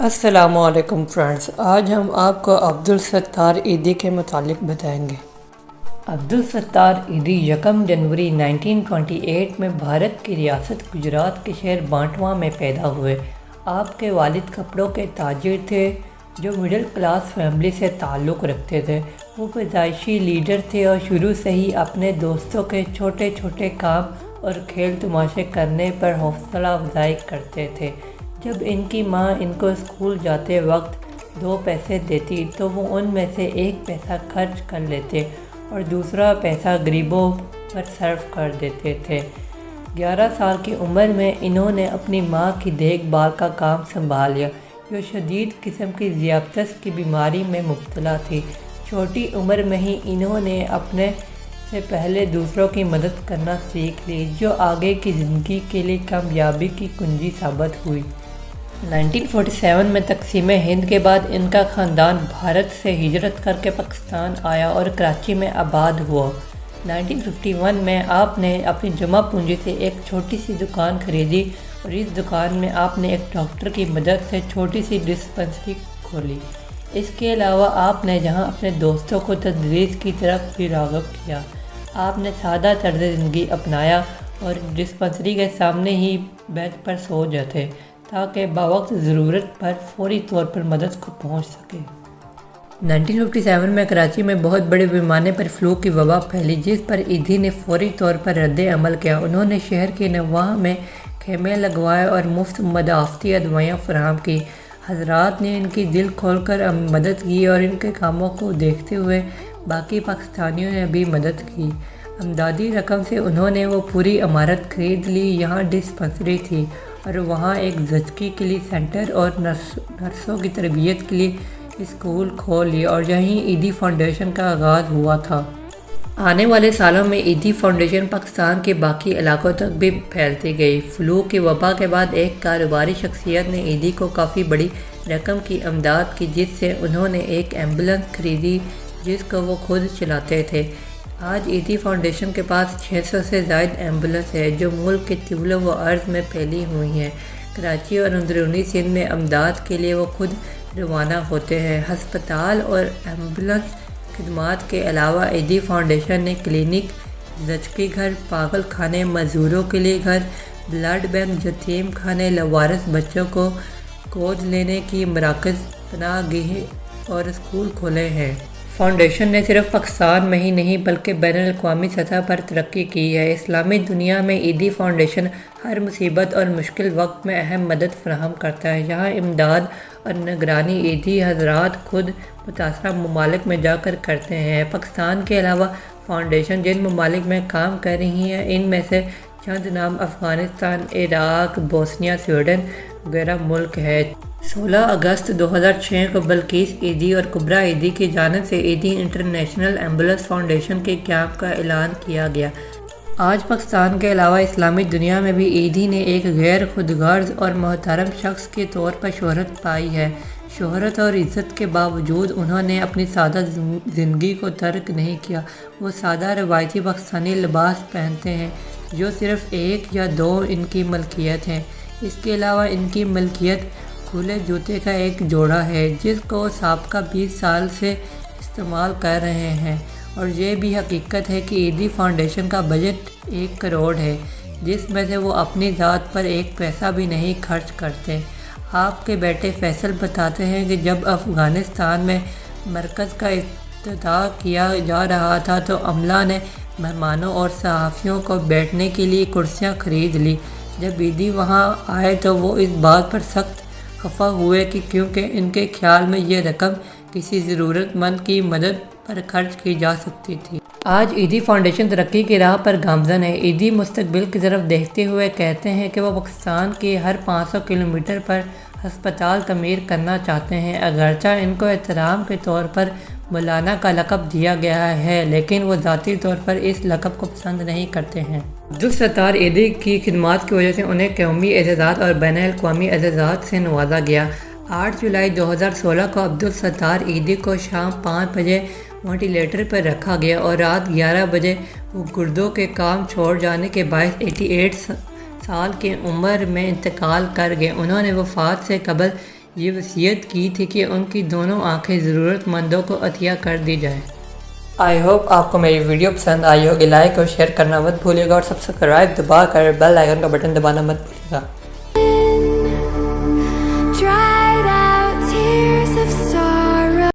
السلام علیکم فرینڈز، آج ہم آپ کو عبدالستار ایدھی کے متعلق بتائیں گے۔ عبدالستار ایدھی 1 جنوری 1928 میں بھارت کی ریاست گجرات کے شہر بانٹوا میں پیدا ہوئے۔ آپ کے والد کپڑوں کے تاجر تھے جو مڈل کلاس فیملی سے تعلق رکھتے تھے۔ وہ پیدائشی لیڈر تھے اور شروع سے ہی اپنے دوستوں کے چھوٹے چھوٹے کام اور کھیل تماشے کرنے پر حوصلہ افزائی کرتے تھے۔ جب ان کی ماں ان کو اسکول جاتے وقت 2 پیسے دیتی تو وہ ان میں سے 1 پیسہ خرچ کر لیتے اور دوسرا پیسہ غریبوں پر صرف کر دیتے تھے۔ 11 سال کی عمر میں انہوں نے اپنی ماں کی دیکھ بھال کا کام سنبھال لیا، جو شدید قسم کی ذیابطیس کی بیماری میں مبتلا تھی۔ چھوٹی عمر میں ہی انہوں نے اپنے سے پہلے دوسروں کی مدد کرنا سیکھ لی، جو آگے کی زندگی کے لیے کامیابی کی کنجی ثابت ہوئی۔ 1947 میں تقسیم ہند کے بعد ان کا خاندان بھارت سے ہجرت کر کے پاکستان آیا اور کراچی میں آباد ہوا۔ 1951 میں آپ نے اپنی جمع پونجی سے ایک چھوٹی سی دکان خریدی اور اس دکان میں آپ نے ایک ڈاکٹر کی مدد سے چھوٹی سی ڈسپنسری کھولی۔ اس کے علاوہ آپ نے جہاں اپنے دوستوں کو تدریس کی طرف بھی راغب کیا، آپ نے سادہ طرز زندگی اپنایا اور ڈسپنسری کے سامنے ہی بینچ پر سو جاتے تاکہ بوقت ضرورت پر فوری طور پر مدد کو پہنچ سکے۔ 1957 میں کراچی میں بہت بڑے پیمانے پر فلو کی وبا پھیلی، جس پر ایدھی نے فوری طور پر رد عمل کیا۔ انہوں نے شہر کے نواح میں خیمے لگوائے اور مفت مدافعتی ادویاں فراہم کی۔ حضرات نے ان کی دل کھول کر مدد کی اور ان کے کاموں کو دیکھتے ہوئے باقی پاکستانیوں نے بھی مدد کی۔ امدادی رقم سے انہوں نے وہ پوری عمارت خرید لی۔ یہاں ڈسپنسری تھی اور وہاں ایک زچگی کے لیے سینٹر اور نرسوں کی تربیت کے لیے اسکول کھول لیے اور یہیں ایدھی فاؤنڈیشن کا آغاز ہوا تھا۔ آنے والے سالوں میں ایدھی فاؤنڈیشن پاکستان کے باقی علاقوں تک بھی پھیلتی گئی۔ فلو کی وبا کے بعد ایک کاروباری شخصیت نے ایدھی کو کافی بڑی رقم کی امداد کی، جس سے انہوں نے ایک ایمبولینس خریدی جس کو وہ خود چلاتے تھے۔ آج ایدھی فاؤنڈیشن کے پاس 600 سے زائد ایمبولینس ہے جو ملک کے طول و عرض میں پھیلی ہوئی ہیں۔ کراچی اور اندرونی سندھ میں امداد کے لیے وہ خود روانہ ہوتے ہیں۔ ہسپتال اور ایمبولینس خدمات کے علاوہ ایدھی فاؤنڈیشن نے کلینک، زچگی گھر، پاگل خانے، مزدوروں کے لیے گھر، بلڈ بینک، یتیم خانے، لاوارث بچوں کو گود لینے کی مراکز، پناہ گاہیں اور اسکول کھولے ہیں۔ فاؤنڈیشن نے صرف پاکستان میں ہی نہیں بلکہ بین الاقوامی سطح پر ترقی کی ہے۔ اسلامی دنیا میں ایدھی فاؤنڈیشن ہر مصیبت اور مشکل وقت میں اہم مدد فراہم کرتا ہے۔ یہاں امداد اور نگرانی ایدھی حضرات خود متاثرہ ممالک میں جا کر کرتے ہیں۔ پاکستان کے علاوہ فاؤنڈیشن جن ممالک میں کام کر رہی ہیں، ان میں سے چند نام افغانستان، عراق، بوسنیا، سویڈن وغیرہ ملک ہے۔ 16 اگست 2006 کو بلقیس ایدھی اور کبریٰ ایدھی کی جانب سے ایدھی انٹرنیشنل ایمبولینس فاؤنڈیشن کے قیام کا اعلان کیا گیا۔ آج پاکستان کے علاوہ اسلامی دنیا میں بھی ایدھی نے ایک غیر خودغرض اور محترم شخص کے طور پر شہرت پائی ہے۔ شہرت اور عزت کے باوجود انہوں نے اپنی سادہ زندگی کو ترک نہیں کیا۔ وہ سادہ روایتی پاکستانی لباس پہنتے ہیں جو صرف 1 یا 2 ان کی ملکیت ہے۔ اس کے علاوہ ان کی ملکیت کھلے جوتے کا ایک جوڑا ہے جس کو سابقہ 20 سال سے استعمال کر رہے ہیں، اور یہ بھی حقیقت ہے کہ ایدھی فاؤنڈیشن کا بجٹ 1 کروڑ ہے، جس میں سے وہ اپنی ذات پر 1 پیسہ بھی نہیں خرچ کرتے۔ آپ کے بیٹے فیصل بتاتے ہیں کہ جب افغانستان میں مرکز کا افتتاح کیا جا رہا تھا تو عملہ نے مہمانوں اور صحافیوں کو بیٹھنے کے لیے کرسیاں خرید لی۔ جب ایدھی وہاں آئے تو وہ اس بات پر سخت خفا ہوئے کہ کیونکہ ان کے خیال میں یہ رقم کسی ضرورت مند کی مدد پر خرچ کی جا سکتی تھی۔ آج ایدھی فاؤنڈیشن ترقی کی راہ پر گامزن ہے۔ ایدھی مستقبل کی طرف دیکھتے ہوئے کہتے ہیں کہ وہ پاکستان کے ہر 500 کلومیٹر پر ہسپتال تعمیر کرنا چاہتے ہیں۔ اگرچہ ان کو احترام کے طور پر مولانا کا لقب دیا گیا ہے، لیکن وہ ذاتی طور پر اس لقب کو پسند نہیں کرتے ہیں۔ عبدالستار ایدھی کی خدمات کی وجہ سے انہیں قومی اعزازات اور بین الاقوامی اعزازات سے نوازا گیا۔ 8 جولائی 2016 کو عبدالستار ایدھی کو شام 5 بجے وینٹیلیٹر پر رکھا گیا اور رات 11 بجے وہ گردوں کے کام چھوڑ جانے کے باعث 88 سال کی عمر میں انتقال کر گئے۔ انہوں نے وفات سے قبل یہ وصیت کی تھی کہ ان کی دونوں آنکھیں ضرورت مندوں کو عطیہ کر دی جائیں۔ آئی ہوپ آپ کو میری ویڈیو پسند آئی ہوگی۔ لائک اور شیئر کرنا مت بھولیے گا اور سبسکرائب دبا کر بیل آئیکن کا بٹن دبانا مت بھولیے گا۔